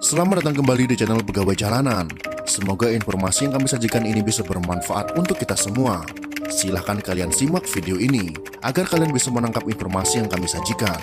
Selamat datang kembali di channel Pegawai Jalanan. Semoga informasi yang kami sajikan ini bisa bermanfaat untuk kita semua. Silahkan kalian simak video ini agar kalian bisa menangkap informasi yang kami sajikan.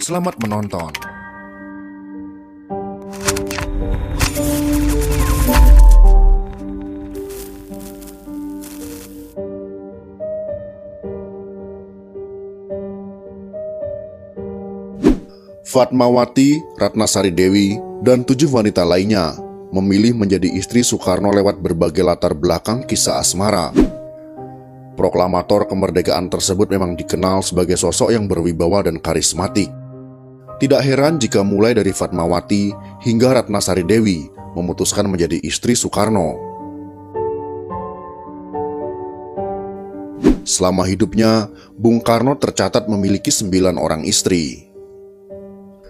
Selamat menonton. Fatmawati, Ratnasari Dewi, dan 7 wanita lainnya memilih menjadi istri Soekarno lewat berbagai latar belakang kisah asmara. Proklamator kemerdekaan tersebut memang dikenal sebagai sosok yang berwibawa dan karismatik. Tidak heran jika mulai dari Fatmawati hingga Ratnasari Dewi memutuskan menjadi istri Soekarno. Selama hidupnya, Bung Karno tercatat memiliki 9 orang istri.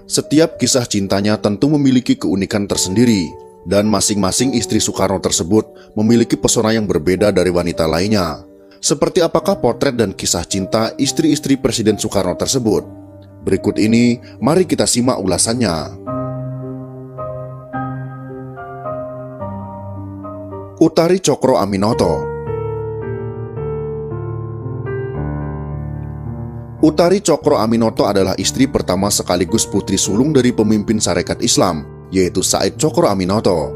Setiap kisah cintanya tentu memiliki keunikan tersendiri, dan masing-masing istri Soekarno tersebut memiliki pesona yang berbeda dari wanita lainnya. Seperti apakah potret dan kisah cinta istri-istri Presiden Soekarno tersebut? Berikut ini, mari kita simak ulasannya. Utari Cokro Aminoto. Utari Cokro Aminoto adalah istri pertama sekaligus putri sulung dari pemimpin Sarekat Islam, yaitu Said Cokro Aminoto.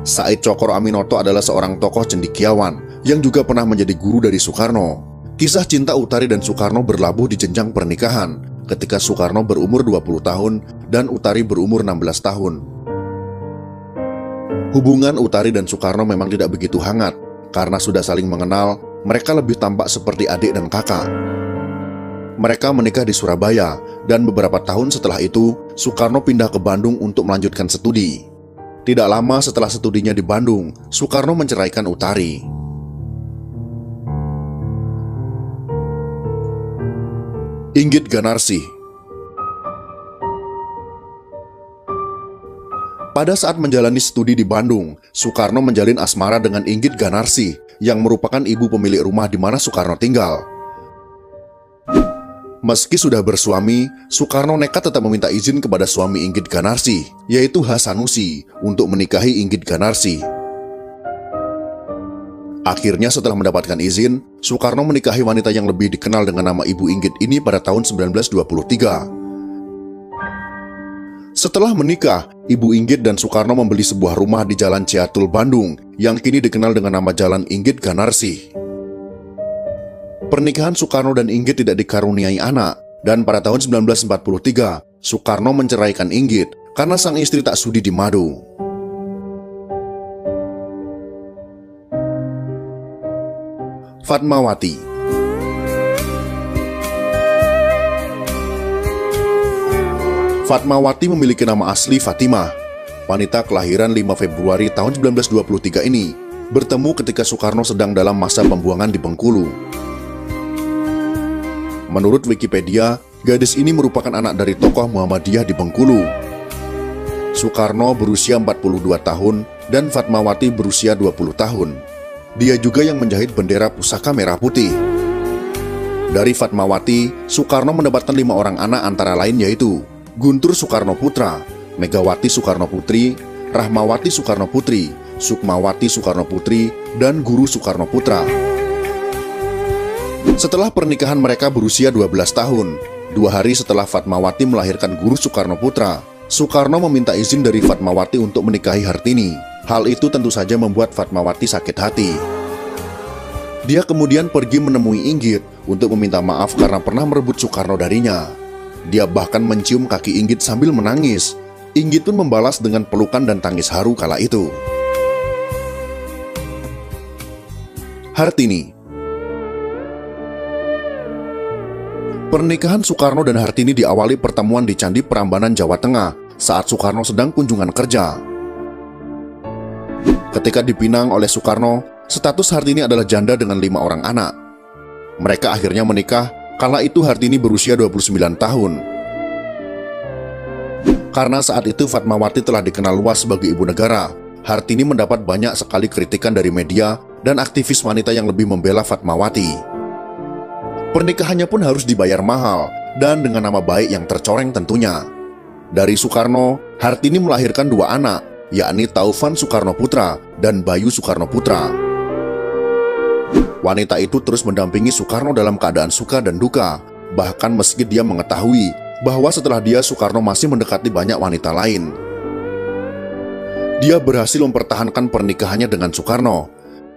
Said Cokro Aminoto adalah seorang tokoh cendekiawan yang juga pernah menjadi guru dari Soekarno. Kisah cinta Utari dan Soekarno berlabuh di jenjang pernikahan ketika Soekarno berumur 20 tahun dan Utari berumur 16 tahun. Hubungan Utari dan Soekarno memang tidak begitu hangat, karena sudah saling mengenal, mereka lebih tampak seperti adik dan kakak. Mereka menikah di Surabaya, dan beberapa tahun setelah itu, Soekarno pindah ke Bandung untuk melanjutkan studi. Tidak lama setelah studinya di Bandung, Soekarno menceraikan Utari. Inggit Ganarsi. Pada saat menjalani studi di Bandung, Soekarno menjalin asmara dengan Inggit Ganarsi, yang merupakan ibu pemilik rumah di mana Soekarno tinggal. Meski sudah bersuami, Soekarno nekat tetap meminta izin kepada suami Inggit Ganarsi, yaitu Hasanusi, untuk menikahi Inggit Ganarsi. Akhirnya setelah mendapatkan izin, Soekarno menikahi wanita yang lebih dikenal dengan nama Ibu Inggit ini pada tahun 1923. Setelah menikah, Ibu Inggit dan Soekarno membeli sebuah rumah di Jalan Ciatul, Bandung, yang kini dikenal dengan nama Jalan Inggit Ganarsi. Pernikahan Soekarno dan Inggit tidak dikaruniai anak, dan pada tahun 1943, Soekarno menceraikan Inggit karena sang istri tak sudi dimadu. Fatmawati. Fatmawati memiliki nama asli Fatimah. Wanita kelahiran 5 Februari tahun 1923 ini bertemu ketika Soekarno sedang dalam masa pembuangan di Bengkulu. Menurut Wikipedia, gadis ini merupakan anak dari tokoh Muhammadiyah di Bengkulu. Soekarno berusia 42 tahun dan Fatmawati berusia 20 tahun. Dia juga yang menjahit bendera pusaka merah putih. Dari Fatmawati, Soekarno mendapatkan 5 orang anak antara lain yaitu Guntur Soekarno Putra, Megawati Soekarno Putri, Rahmawati Soekarno Putri, Sukmawati Soekarno Putri, dan Guru Soekarno Putra. Setelah pernikahan mereka berusia 12 tahun, 2 hari setelah Fatmawati melahirkan Guru Soekarno Putra, Soekarno meminta izin dari Fatmawati untuk menikahi Hartini. Hal itu tentu saja membuat Fatmawati sakit hati. Dia kemudian pergi menemui Inggit untuk meminta maaf karena pernah merebut Soekarno darinya. Dia bahkan mencium kaki Inggit sambil menangis. Inggit pun membalas dengan pelukan dan tangis haru kala itu. Hartini. Pernikahan Soekarno dan Hartini diawali pertemuan di Candi Prambanan, Jawa Tengah saat Soekarno sedang kunjungan kerja. Ketika dipinang oleh Soekarno, status Hartini adalah janda dengan 5 orang anak. Mereka akhirnya menikah, kala itu Hartini berusia 29 tahun. Karena saat itu Fatmawati telah dikenal luas sebagai ibu negara, Hartini mendapat banyak sekali kritikan dari media dan aktivis wanita yang lebih membela Fatmawati. Pernikahannya pun harus dibayar mahal dan dengan nama baik yang tercoreng tentunya. Dari Soekarno, Hartini melahirkan dua anak, yakni Taufan Soekarno Putra dan Bayu Soekarno Putra. Wanita itu terus mendampingi Soekarno dalam keadaan suka dan duka, bahkan meski dia mengetahui bahwa setelah dia Soekarno masih mendekati banyak wanita lain. Dia berhasil mempertahankan pernikahannya dengan Soekarno.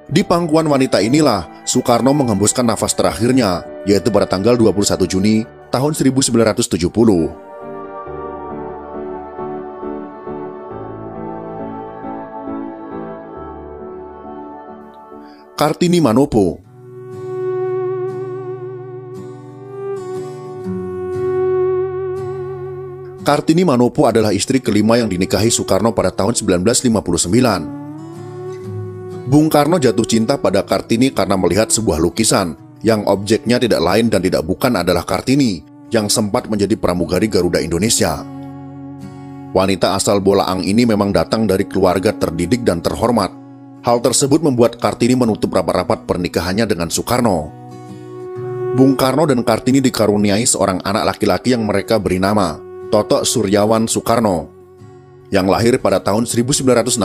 Di pangkuan wanita inilah Soekarno menghembuskan nafas terakhirnya, yaitu pada tanggal 21 Juni tahun 1970. Kartini Manopo. Kartini Manopo adalah istri kelima yang dinikahi Soekarno pada tahun 1959. Bung Karno jatuh cinta pada Kartini karena melihat sebuah lukisan yang objeknya tidak lain dan tidak bukan adalah Kartini yang sempat menjadi pramugari Garuda Indonesia. Wanita asal Bolaang ini memang datang dari keluarga terdidik dan terhormat. Hal tersebut membuat Kartini menutup rapat-rapat pernikahannya dengan Soekarno. Bung Karno dan Kartini dikaruniai seorang anak laki-laki yang mereka beri nama Toto Suryawan Soekarno, yang lahir pada tahun 1967.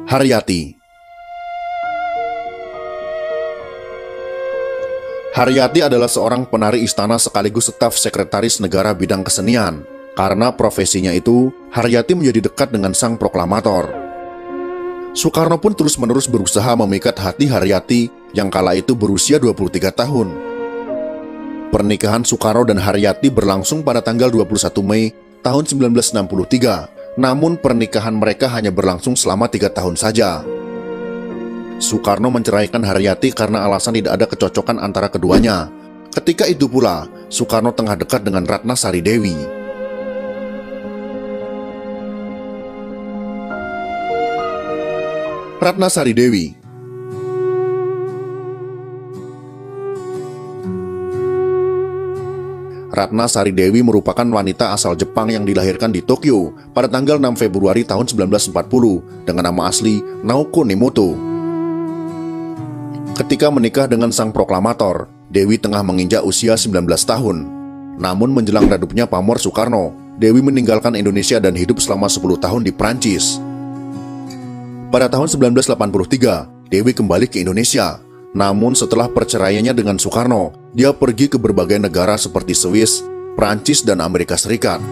Haryati. Haryati adalah seorang penari istana sekaligus staf sekretaris negara bidang kesenian. Karena profesinya itu, Haryati menjadi dekat dengan sang proklamator. Soekarno pun terus-menerus berusaha memikat hati Haryati yang kala itu berusia 23 tahun. Pernikahan Soekarno dan Haryati berlangsung pada tanggal 21 Mei tahun 1963, namun pernikahan mereka hanya berlangsung selama 3 tahun saja. Soekarno menceraikan Haryati karena alasan tidak ada kecocokan antara keduanya. Ketika itu pula, Soekarno tengah dekat dengan Ratna Sari Dewi. Ratna Sari Dewi. Ratna Sari Dewi merupakan wanita asal Jepang yang dilahirkan di Tokyo pada tanggal 6 Februari tahun 1940 dengan nama asli Naoko Nemoto. Ketika menikah dengan sang proklamator, Dewi tengah menginjak usia 19 tahun. Namun menjelang redupnya pamor Soekarno, Dewi meninggalkan Indonesia dan hidup selama 10 tahun di Prancis. Pada tahun 1983, Dewi kembali ke Indonesia. Namun setelah perceraiannya dengan Soekarno, dia pergi ke berbagai negara seperti Swiss, Prancis, dan Amerika Serikat.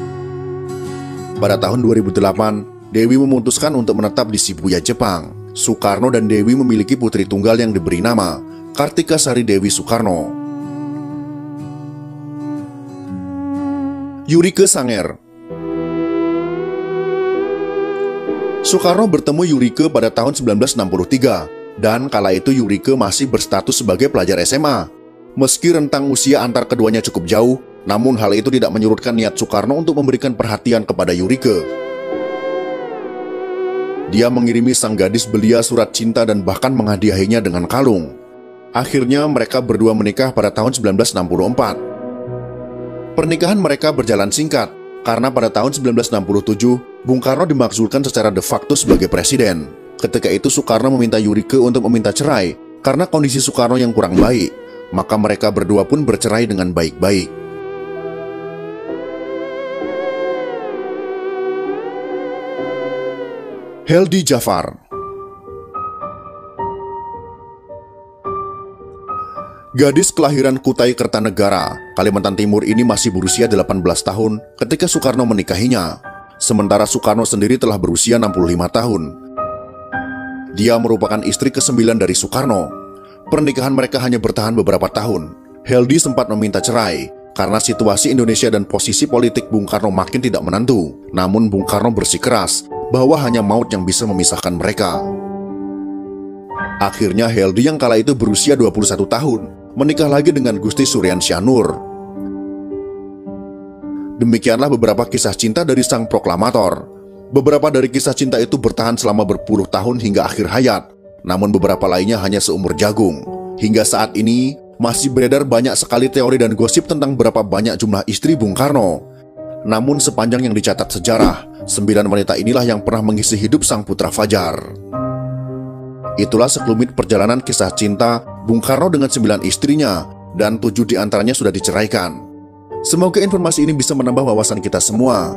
Pada tahun 2008, Dewi memutuskan untuk menetap di Shibuya, Jepang. Soekarno dan Dewi memiliki putri tunggal yang diberi nama Kartika Sari Dewi Soekarno. Yurike Sanger. Soekarno bertemu Yurike pada tahun 1963, dan kala itu Yurike masih berstatus sebagai pelajar SMA. Meski rentang usia antar keduanya cukup jauh, namun hal itu tidak menyurutkan niat Soekarno untuk memberikan perhatian kepada Yurike. Dia mengirimi sang gadis belia surat cinta dan bahkan menghadiahinya dengan kalung. Akhirnya mereka berdua menikah pada tahun 1964. Pernikahan mereka berjalan singkat, karena pada tahun 1967, Bung Karno dimakzulkan secara de facto sebagai presiden. Ketika itu Soekarno meminta Yurike untuk meminta cerai karena kondisi Soekarno yang kurang baik. Maka mereka berdua pun bercerai dengan baik-baik. Heldi Jafar. Gadis kelahiran Kutai Kertanegara, Kalimantan Timur ini masih berusia 18 tahun ketika Soekarno menikahinya. Sementara Soekarno sendiri telah berusia 65 tahun. Dia merupakan istri ke-9 dari Soekarno. Pernikahan mereka hanya bertahan beberapa tahun. Heldi sempat meminta cerai karena situasi Indonesia dan posisi politik Bung Karno makin tidak menentu. Namun Bung Karno bersikeras bahwa hanya maut yang bisa memisahkan mereka. Akhirnya Heldi yang kala itu berusia 21 tahun menikah lagi dengan Gusti Suryansyah Nur. Demikianlah beberapa kisah cinta dari sang proklamator. Beberapa dari kisah cinta itu bertahan selama berpuluh tahun hingga akhir hayat, namun beberapa lainnya hanya seumur jagung. Hingga saat ini, masih beredar banyak sekali teori dan gosip tentang berapa banyak jumlah istri Bung Karno. Namun sepanjang yang dicatat sejarah, 9 wanita inilah yang pernah mengisi hidup sang putra Fajar. Itulah sekelumit perjalanan kisah cinta Bung Karno dengan 9 istrinya, dan 7 diantaranya sudah diceraikan. Semoga informasi ini bisa menambah wawasan kita semua.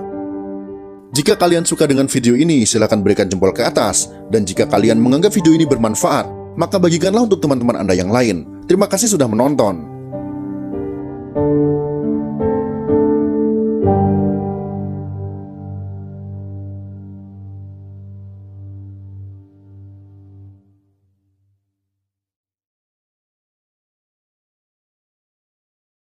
Jika kalian suka dengan video ini, silakan berikan jempol ke atas. Dan jika kalian menganggap video ini bermanfaat, maka bagikanlah untuk teman-teman Anda yang lain. Terima kasih sudah menonton.